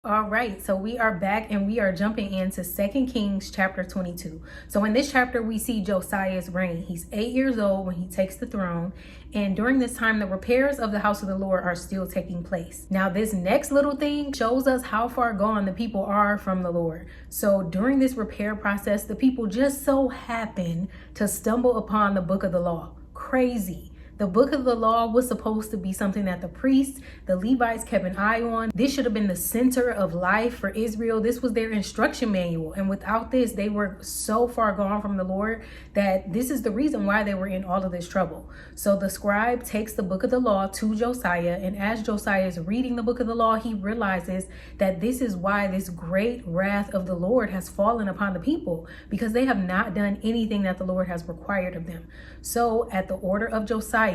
All right, so we are back and we are jumping into 2 Kings chapter 22. So in this chapter, we see Josiah's reign. He's 8 years old when he takes the throne. And during this time, the repairs of the house of the Lord are still taking place. Now, this next little thing shows us how far gone the people are from the Lord. So during this repair process, the people just so happen to stumble upon the book of the law. Crazy. The book of the law was supposed to be something that the priests, the Levites kept an eye on. This should have been the center of life for Israel. This was their instruction manual. And without this, they were so far gone from the Lord that this is the reason why they were in all of this trouble. So the scribe takes the book of the law to Josiah. And as Josiah is reading the book of the law, he realizes that this is why this great wrath of the Lord has fallen upon the people, because they have not done anything that the Lord has required of them. So at the order of Josiah,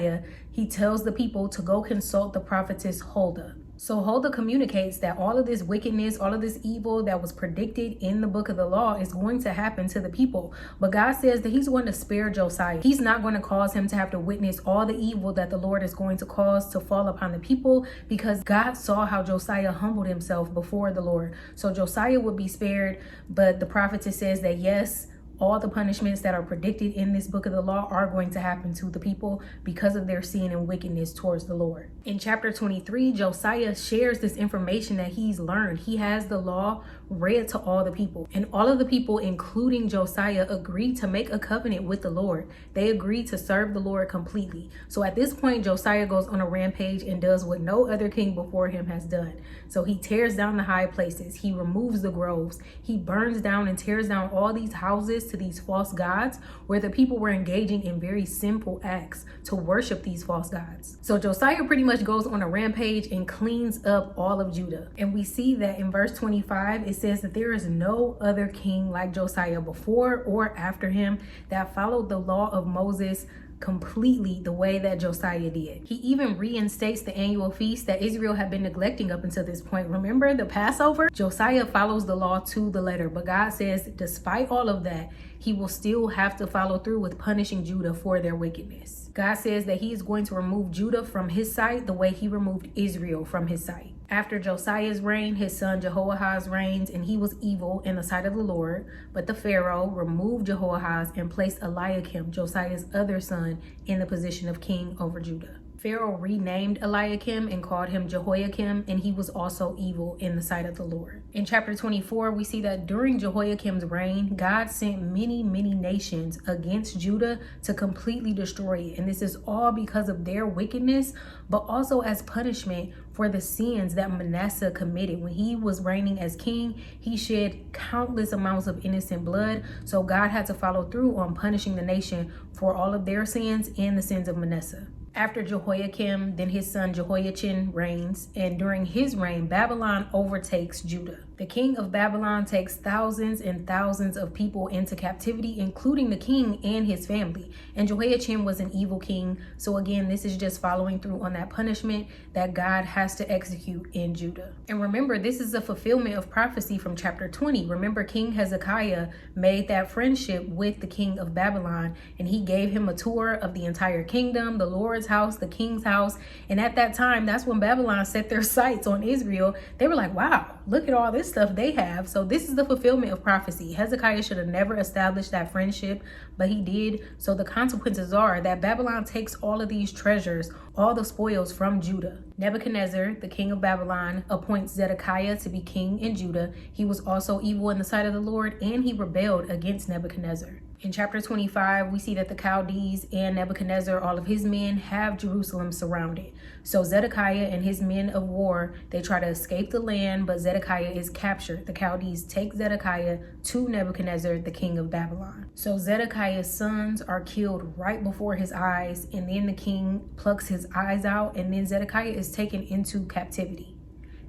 he tells the people to go consult the prophetess Huldah. So Huldah communicates that all of this wickedness, all of this evil that was predicted in the book of the law is going to happen to the people. But God says that he's going to spare Josiah. He's not going to cause him to have to witness all the evil that the Lord is going to cause to fall upon the people, because God saw how Josiah humbled himself before the Lord. So Josiah would be spared, but the prophetess says that yes, all the punishments that are predicted in this book of the law are going to happen to the people because of their sin and wickedness towards the Lord. In chapter 23, Josiah shares this information that he's learned. He has the law read to all the people, and all of the people, including Josiah, agreed to make a covenant with the Lord. They agreed to serve the Lord completely. So at this point, Josiah goes on a rampage and does what no other king before him has done. So he tears down the high places. He removes the groves. He burns down and tears down all these houses to these false gods where the people were engaging in very simple acts to worship these false gods. So Josiah pretty much goes on a rampage and cleans up all of Judah. And we see that in verse 25, it says that there is no other king like Josiah before or after him that followed the law of Moses completely the way that Josiah did. He even reinstates the annual feast that Israel had been neglecting up until this point. Remember the Passover? Josiah follows the law to the letter, but God says despite all of that, he will still have to follow through with punishing Judah for their wickedness. God says that he is going to remove Judah from his sight the way he removed Israel from his sight. After Josiah's reign, his son Jehoahaz reigns, and he was evil in the sight of the Lord. But the Pharaoh removed Jehoahaz and placed Eliakim, Josiah's other son, in the position of king over Judah. Pharaoh renamed Eliakim and called him Jehoiakim, and he was also evil in the sight of the Lord. In chapter 24, we see that during Jehoiakim's reign, God sent many nations against Judah to completely destroy it. And this is all because of their wickedness, but also as punishment for the sins that Manasseh committed. When he was reigning as king, he shed countless amounts of innocent blood. So God had to follow through on punishing the nation for all of their sins and the sins of Manasseh. After Jehoiakim, then his son Jehoiachin reigns, and during his reign, Babylon overtakes Judah. The king of Babylon takes thousands and thousands of people into captivity, including the king and his family. And Jehoiachin was an evil king. So again, this is just following through on that punishment that God has to execute in Judah. And remember, this is a fulfillment of prophecy from chapter 20. Remember, King Hezekiah made that friendship with the king of Babylon, and he gave him a tour of the entire kingdom, the Lord's house, the king's house. And at that time, that's when Babylon set their sights on Israel. They were like, wow, look at all this stuff they have. So this is the fulfillment of prophecy. Hezekiah should have never established that friendship, but he did. So the consequences are that Babylon takes all of these treasures, all the spoils from Judah. Nebuchadnezzar, the king of Babylon, appoints Zedekiah to be king in Judah. He was also evil in the sight of the Lord, and he rebelled against Nebuchadnezzar. In chapter 25, we see that the Chaldees and Nebuchadnezzar, all of his men, have Jerusalem surrounded. So Zedekiah and his men of war, they try to escape the land, but Zedekiah is captured. The Chaldees take Zedekiah to Nebuchadnezzar, the king of Babylon. So Zedekiah's sons are killed right before his eyes, and then the king plucks his eyes out, and then Zedekiah is taken into captivity.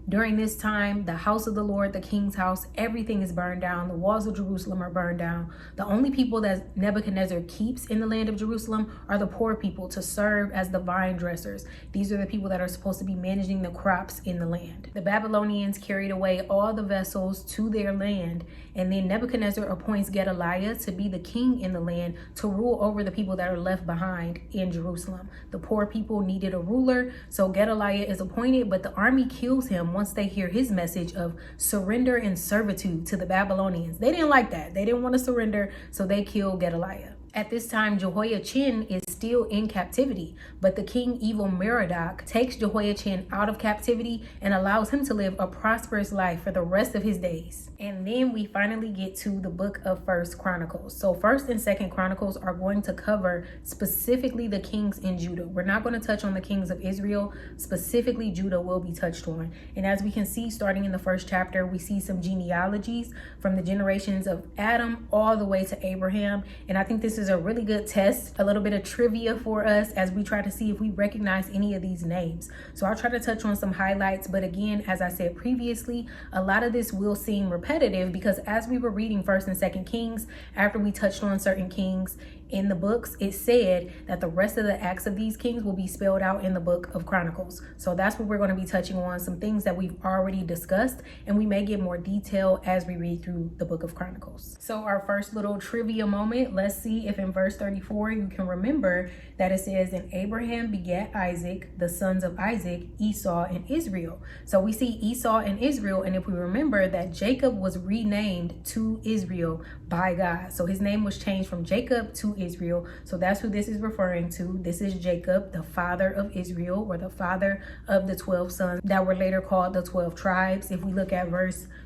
During this time, the house of the Lord, the king's house, everything is burned down. The walls of Jerusalem are burned down. The only people that Nebuchadnezzar keeps in the land of Jerusalem are the poor people to serve as the vine dressers. These are the people that are supposed to be managing the crops in the land. The Babylonians carried away all the vessels to their land, and then Nebuchadnezzar appoints Gedaliah to be the king in the land to rule over the people that are left behind in Jerusalem. The poor people needed a ruler, so Gedaliah is appointed, but the army kills him once they hear his message of surrender and servitude to the Babylonians. They didn't like that. They didn't want to surrender, so they killed Gedaliah. At this time, Jehoiachin is still in captivity, but the king Evil-Merodach takes Jehoiachin out of captivity and allows him to live a prosperous life for the rest of his days. And then we finally get to the book of 1st Chronicles. So 1st and 2nd Chronicles are going to cover specifically the kings in Judah. We're not going to touch on the kings of Israel. Specifically, Judah will be touched on. And as we can see, starting in the first chapter, we see some genealogies from the generations of Adam all the way to Abraham. And I think this is a really good test, a little bit of trivia for us as we try to see if we recognize any of these names. So I'll try to touch on some highlights, but again, as I said previously, a lot of this will seem repetitive because as we were reading 1st and 2nd Kings, after we touched on certain kings in the books, it said that the rest of the acts of these kings will be spelled out in the book of Chronicles. So that's what we're going to be touching on, some things that we've already discussed, and we may get more detail as we read through the book of Chronicles. So our first little trivia moment, let's see if in verse 34 you can remember that it says, and Abraham begat Isaac, the sons of Isaac, Esau and Israel. So we see Esau and Israel, and if we remember that Jacob was renamed to Israel by God. So his name was changed from Jacob to Israel. So that's who this is referring to. This is Jacob, the father of Israel, or the father of the 12 sons that were later called the 12 tribes. If we look at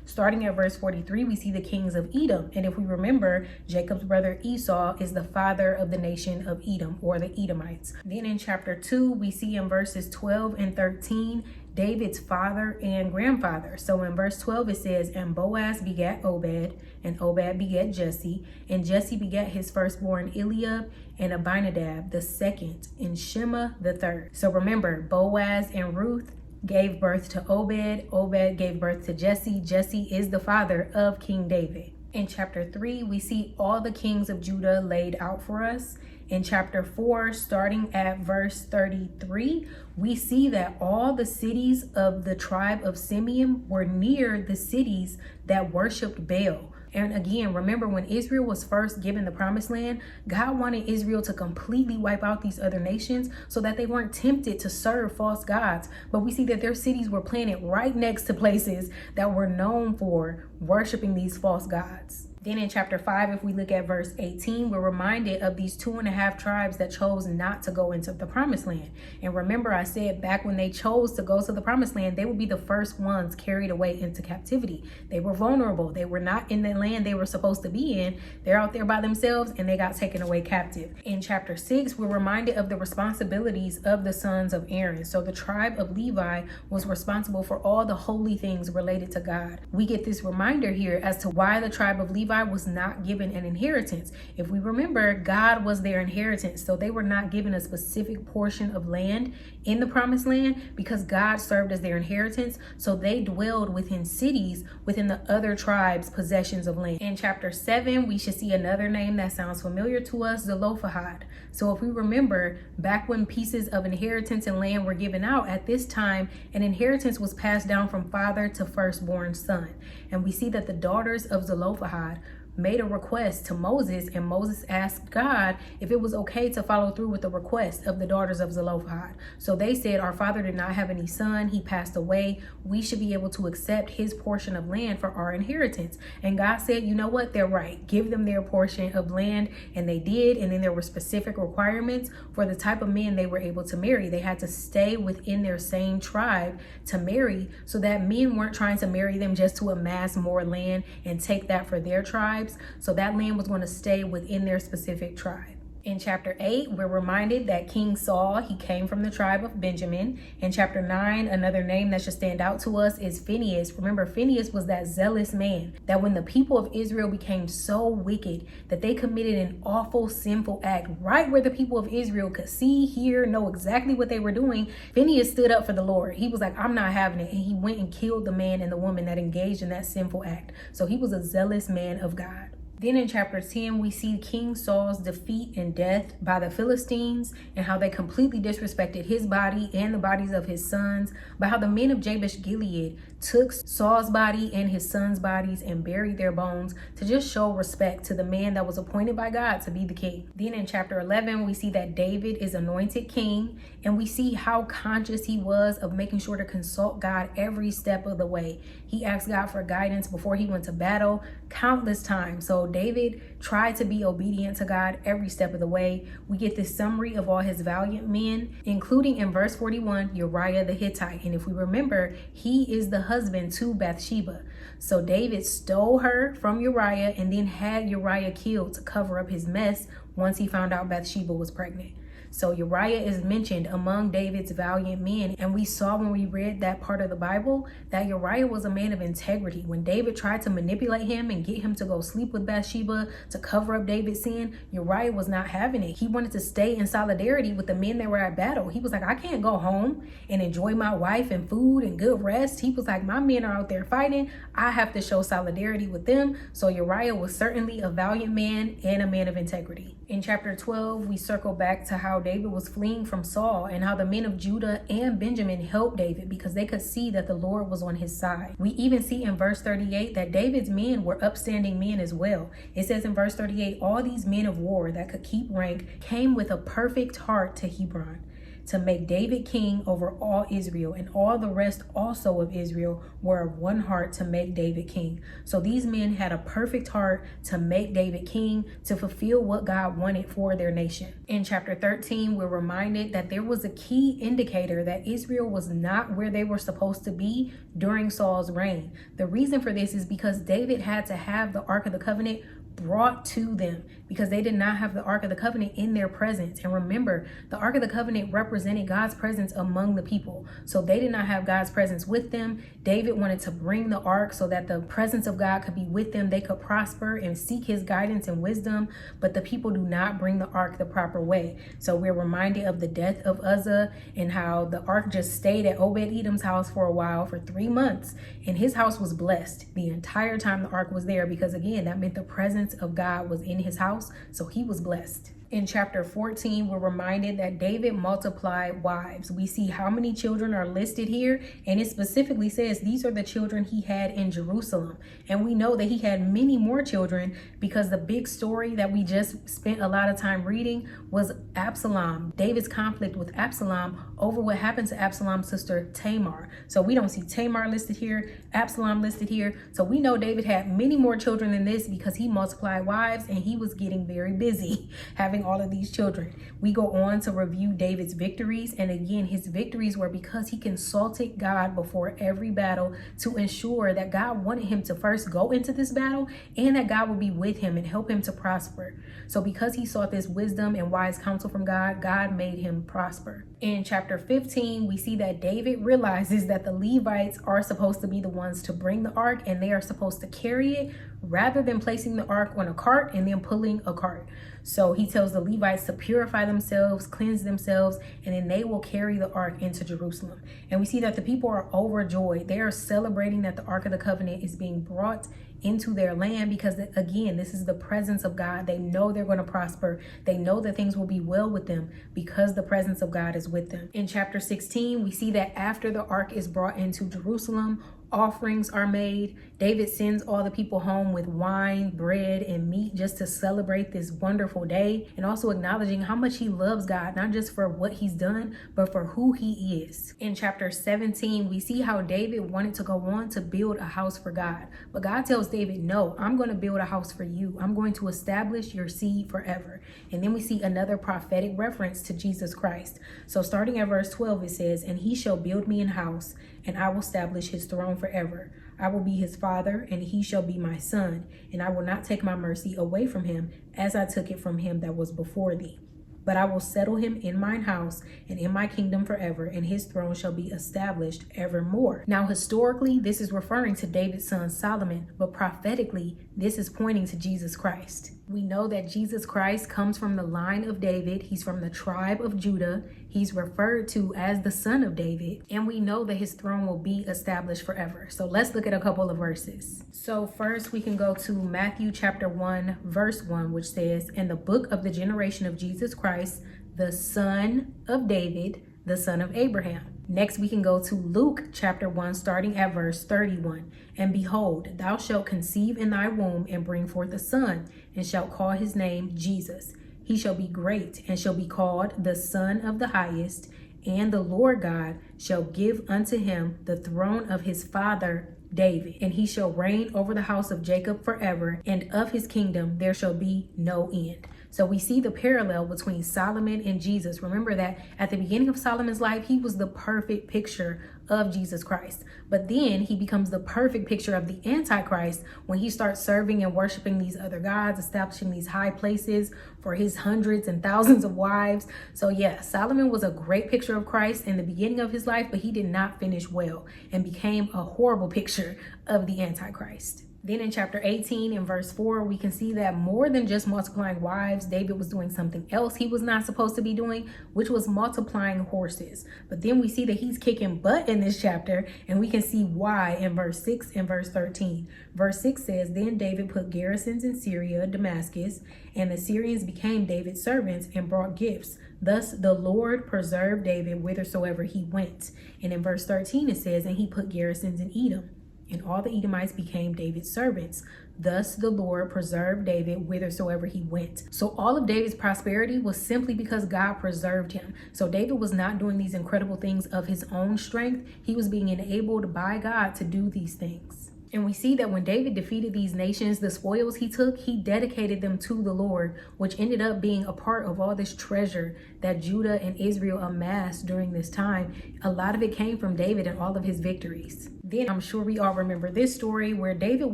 starting at verse 43, we see the kings of Edom. And if we remember, Jacob's brother Esau is the father of the nation of Edom, or the Edomites. Then in chapter 2, we see in verses 12 and 13, David's father and grandfather. So in verse 12 it says, and Boaz begat Obed, and Obed begat Jesse, and Jesse begat his firstborn Eliab, and Abinadab the second, and Shema the third. So remember, Boaz and Ruth gave birth to Obed. Obed gave birth to Jesse. Jesse is the father of King David. In chapter 3, we see all the kings of Judah laid out for us. In chapter 4, starting at verse 33, we see that all the cities of the tribe of Simeon were near the cities that worshiped Baal. And again, remember when Israel was first given the promised land, God wanted Israel to completely wipe out these other nations so that they weren't tempted to serve false gods. But we see that their cities were planted right next to places that were known for worshiping these false gods. Then in chapter 5, if we look at verse 18, we're reminded of these 2.5 tribes that chose not to go into the promised land. And remember, I said back when they chose to go to the promised land, they would be the first ones carried away into captivity. They were vulnerable. They were not in the land they were supposed to be in. They're out there by themselves and they got taken away captive. In chapter 6, we're reminded of the responsibilities of the sons of Aaron. So the tribe of Levi was responsible for all the holy things related to God. We get this reminder here as to why the tribe of Levi was not given an inheritance. If we remember, God was their inheritance, so they were not given a specific portion of land in the promised land because God served as their inheritance, so they dwelled within cities within the other tribes' possessions of land. In chapter 7, we should see another name that sounds familiar to us, Zelophehad. So if we remember, back when pieces of inheritance and land were given out, at this time, an inheritance was passed down from father to firstborn son. And we see that the daughters of Zelophehad made a request to Moses, and Moses asked God if it was okay to follow through with the request of the daughters of Zelophehad. So they said, our father did not have any son, he passed away, we should be able to accept his portion of land for our inheritance. And God said, you know what, they're right, give them their portion of land. And they did. And then there were specific requirements for the type of men they were able to marry. They had to stay within their same tribe to marry, so that men weren't trying to marry them just to amass more land and take that for their tribes. So that land was going to stay within their specific tribe. In chapter 8, we're reminded that King Saul, he came from the tribe of Benjamin. In chapter 9, another name that should stand out to us is Phinehas. Remember, Phinehas was that zealous man that when the people of Israel became so wicked that they committed an awful, sinful act right where the people of Israel could see, hear, know exactly what they were doing, Phinehas stood up for the Lord. He was like, I'm not having it. And he went and killed the man and the woman that engaged in that sinful act. So he was a zealous man of God. Then in chapter 10, we see King Saul's defeat and death by the Philistines and how they completely disrespected his body and the bodies of his sons, but how the men of Jabesh Gilead took Saul's body and his sons' bodies and buried their bones to just show respect to the man that was appointed by God to be the king. Then in chapter 11, we see that David is anointed king, and we see how conscious he was of making sure to consult God every step of the way. He asked God for guidance before he went to battle countless times. So David tried to be obedient to God every step of the way. We get this summary of all his valiant men, including in verse 41, Uriah the Hittite. And if we remember, he is the husband to Bathsheba. So David stole her from Uriah and then had Uriah killed to cover up his mess once he found out Bathsheba was pregnant. So Uriah is mentioned among David's valiant men. And we saw when we read that part of the Bible that Uriah was a man of integrity. When David tried to manipulate him and get him to go sleep with Bathsheba to cover up David's sin, Uriah was not having it. He wanted to stay in solidarity with the men that were at battle. He was like, I can't go home and enjoy my wife and food and good rest. He was like, my men are out there fighting. I have to show solidarity with them. So Uriah was certainly a valiant man and a man of integrity. In chapter 12, we circle back to how David was fleeing from Saul and how the men of Judah and Benjamin helped David because they could see that the Lord was on his side. We even see in verse 38 that David's men were upstanding men as well. It says in verse 38, all these men of war that could keep rank came with a perfect heart to Hebron to make David king over all Israel, and all the rest also of Israel were of one heart to make David king. So these men had a perfect heart to make David king, to fulfill what God wanted for their nation. In chapter 13, we're reminded that there was a key indicator that Israel was not where they were supposed to be during Saul's reign. The reason for this is because David had to have the Ark of the Covenant brought to them because they did not have the Ark of the Covenant in their presence. And remember, the Ark of the Covenant represented God's presence among the people. So they did not have God's presence with them. David wanted to bring the Ark so that the presence of God could be with them. They could prosper and seek his guidance and wisdom, but the people do not bring the Ark the proper way. So we're reminded of the death of Uzzah and how the Ark just stayed at Obed-Edom's house for a while, for 3 months, and his house was blessed the entire time the Ark was there because, again, that meant the presence of God was in his house, so he was blessed. In chapter 14, we're reminded that David multiplied wives. We see how many children are listed here, and it specifically says these are the children he had in Jerusalem. And we know that he had many more children because the big story that we just spent a lot of time reading was Absalom, David's conflict with Absalom over what happened to Absalom's sister Tamar. So we don't see Tamar listed here, Absalom listed here. So we know David had many more children than this because he multiplied wives and he was getting very busy having all of these children. We go on to review David's victories, and again, his victories were because he consulted God before every battle to ensure that God wanted him to first go into this battle and that God would be with him and help him to prosper. So because he sought this wisdom and wise counsel from God, God made him prosper. In chapter 15, we see that David realizes that the Levites are supposed to be the ones to bring the ark and they are supposed to carry it rather than placing the ark on a cart and then pulling a cart. So he tells the Levites to purify themselves, cleanse themselves, and then they will carry the ark into Jerusalem. And we see that the people are overjoyed. They are celebrating that the Ark of the Covenant is being brought into their land because, again, this is the presence of God. They know they're going to prosper. They know that things will be well with them because the presence of God is with them. In chapter 16, we see that after the ark is brought into Jerusalem, offerings are made. David sends all the people home with wine, bread, and meat just to celebrate this wonderful day, and also acknowledging how much he loves God, not just for what he's done, but for who he is. In chapter 17, we see how David wanted to go on to build a house for God, but God tells David, no, I'm going to build a house for you. I'm going to establish your seed forever. And then we see another prophetic reference to Jesus Christ. So starting at verse 12, it says, and he shall build me an house, and I will establish his throne forever. I will be his father, and he shall be my son, and I will not take my mercy away from him, as I took it from him that was before thee. But I will settle him in mine house and in my kingdom forever, and his throne shall be established evermore. Now, historically, this is referring to David's son Solomon, but prophetically, this is pointing to Jesus Christ. We know that Jesus Christ comes from the line of David. He's from the tribe of Judah. He's referred to as the son of David. And we know that his throne will be established forever. So let's look at a couple of verses. So first we can go to Matthew chapter 1, verse 1, which says, "In the book of the generation of Jesus Christ, the son of David, the son of Abraham." Next, we can go to Luke chapter 1, starting at verse 31. "And behold, thou shalt conceive in thy womb and bring forth a son, and shalt call his name Jesus. He shall be great, and shall be called the Son of the Highest. And the Lord God shall give unto him the throne of his father David, and he shall reign over the house of Jacob forever, and of his kingdom there shall be no end." So we see the parallel between Solomon and Jesus. Remember that at the beginning of Solomon's life, he was the perfect picture of Jesus Christ. But then he becomes the perfect picture of the Antichrist when he starts serving and worshiping these other gods, establishing these high places for his hundreds and thousands of wives. So yeah, Solomon was a great picture of Christ in the beginning of his life, but he did not finish well and became a horrible picture of the Antichrist. Then in chapter 18 and verse 4, we can see that more than just multiplying wives, David was doing something else he was not supposed to be doing, which was multiplying horses. But then we see that he's kicking butt in this chapter, and we can see why in verse 6 and verse 13. Verse 6 says, "Then David put garrisons in Syria, Damascus, and the Syrians became David's servants and brought gifts. Thus the Lord preserved David whithersoever he went." And in verse 13 it says, "And he put garrisons in Edom, and all the Edomites became David's servants. Thus the Lord preserved David whithersoever he went." So all of David's prosperity was simply because God preserved him. So David was not doing these incredible things of his own strength. He was being enabled by God to do these things. And we see that when David defeated these nations, the spoils he took, he dedicated them to the Lord, which ended up being a part of all this treasure that Judah and Israel amassed during this time. A lot of it came from David and all of his victories. Then I'm sure we all remember this story where David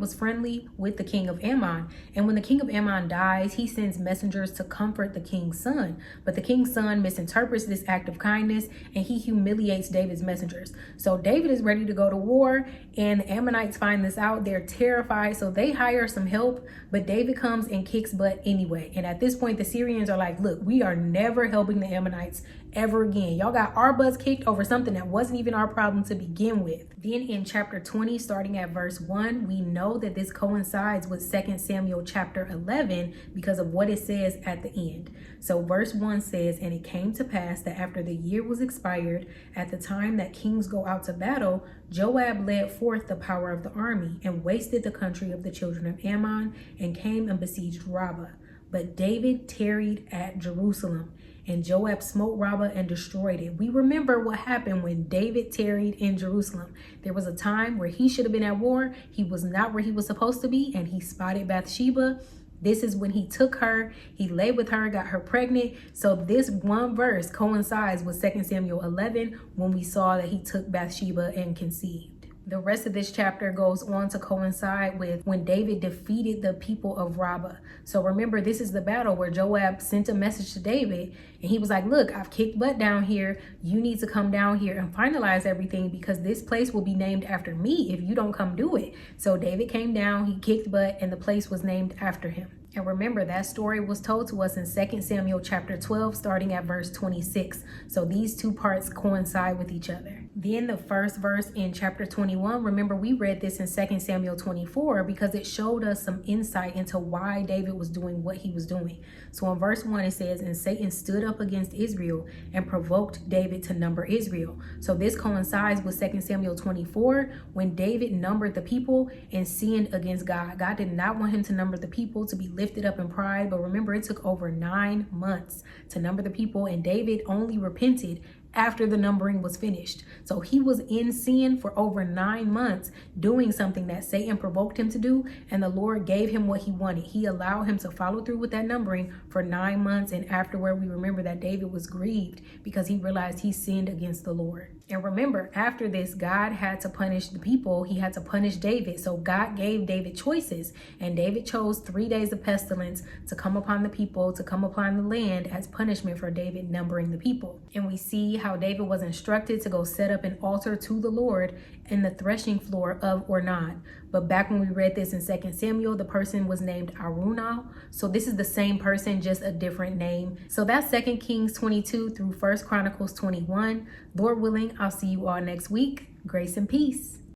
was friendly with the king of Ammon. And when the king of Ammon dies, he sends messengers to comfort the king's son. But the king's son misinterprets this act of kindness and he humiliates David's messengers. So David is ready to go to war, and the Ammonites find this out. They're terrified, so they hire some help, but David comes and kicks butt anyway. And at this point, the Syrians are like, "Look, we are never helping the Ammonites ever again. Y'all got our butts kicked over something that wasn't even our problem to begin with." Then in chapter 20, starting at verse 1, we know that this coincides with 2 Samuel chapter 11 because of what it says at the end. So verse 1 says, "And it came to pass that after the year was expired, at the time that kings go out to battle, Joab led forth the power of the army and wasted the country of the children of Ammon and came and besieged Rabbah. But David tarried at Jerusalem, and Joab smote Rabbah and destroyed it." We remember what happened when David tarried in Jerusalem. There was a time where he should have been at war. He was not where he was supposed to be, and he spotted Bathsheba. This is when he took her, he lay with her, got her pregnant. So this one verse coincides with 2 Samuel 11 when we saw that he took Bathsheba and conceived. The rest of this chapter goes on to coincide with when David defeated the people of Rabbah. So remember, this is the battle where Joab sent a message to David and he was like, "Look, I've kicked butt down here. You need to come down here and finalize everything because this place will be named after me if you don't come do it." So David came down, he kicked butt, and the place was named after him. And remember, that story was told to us in 2 Samuel chapter 12, starting at verse 26. So these two parts coincide with each other. Then the first verse in chapter 21, remember we read this in 2 Samuel 24 because it showed us some insight into why David was doing what he was doing. So in verse 1 it says, "And Satan stood up against Israel and provoked David to number Israel." So this coincides with 2 Samuel 24 when David numbered the people and sinned against God. God did not want him to number the people to be lifted up in pride, but remember it took over 9 months to number the people, and David only repented after the numbering was finished. So he was in sin for over 9 months doing something that Satan provoked him to do, and the Lord gave him what he wanted. He allowed him to follow through with that numbering for 9 months, and afterward we remember that David was grieved because he realized he sinned against the Lord. And remember, after this, God had to punish the people. He had to punish David. So God gave David choices. And David chose 3 days of pestilence to come upon the people, to come upon the land as punishment for David numbering the people. And we see how David was instructed to go set up an altar to the Lord in the threshing floor of Ornan. But back when we read this in 2 Samuel, the person was named Arunah. So this is the same person, just a different name. So that's 2 Kings 22 through 1 Chronicles 21. Lord willing, I'll see you all next week. Grace and peace.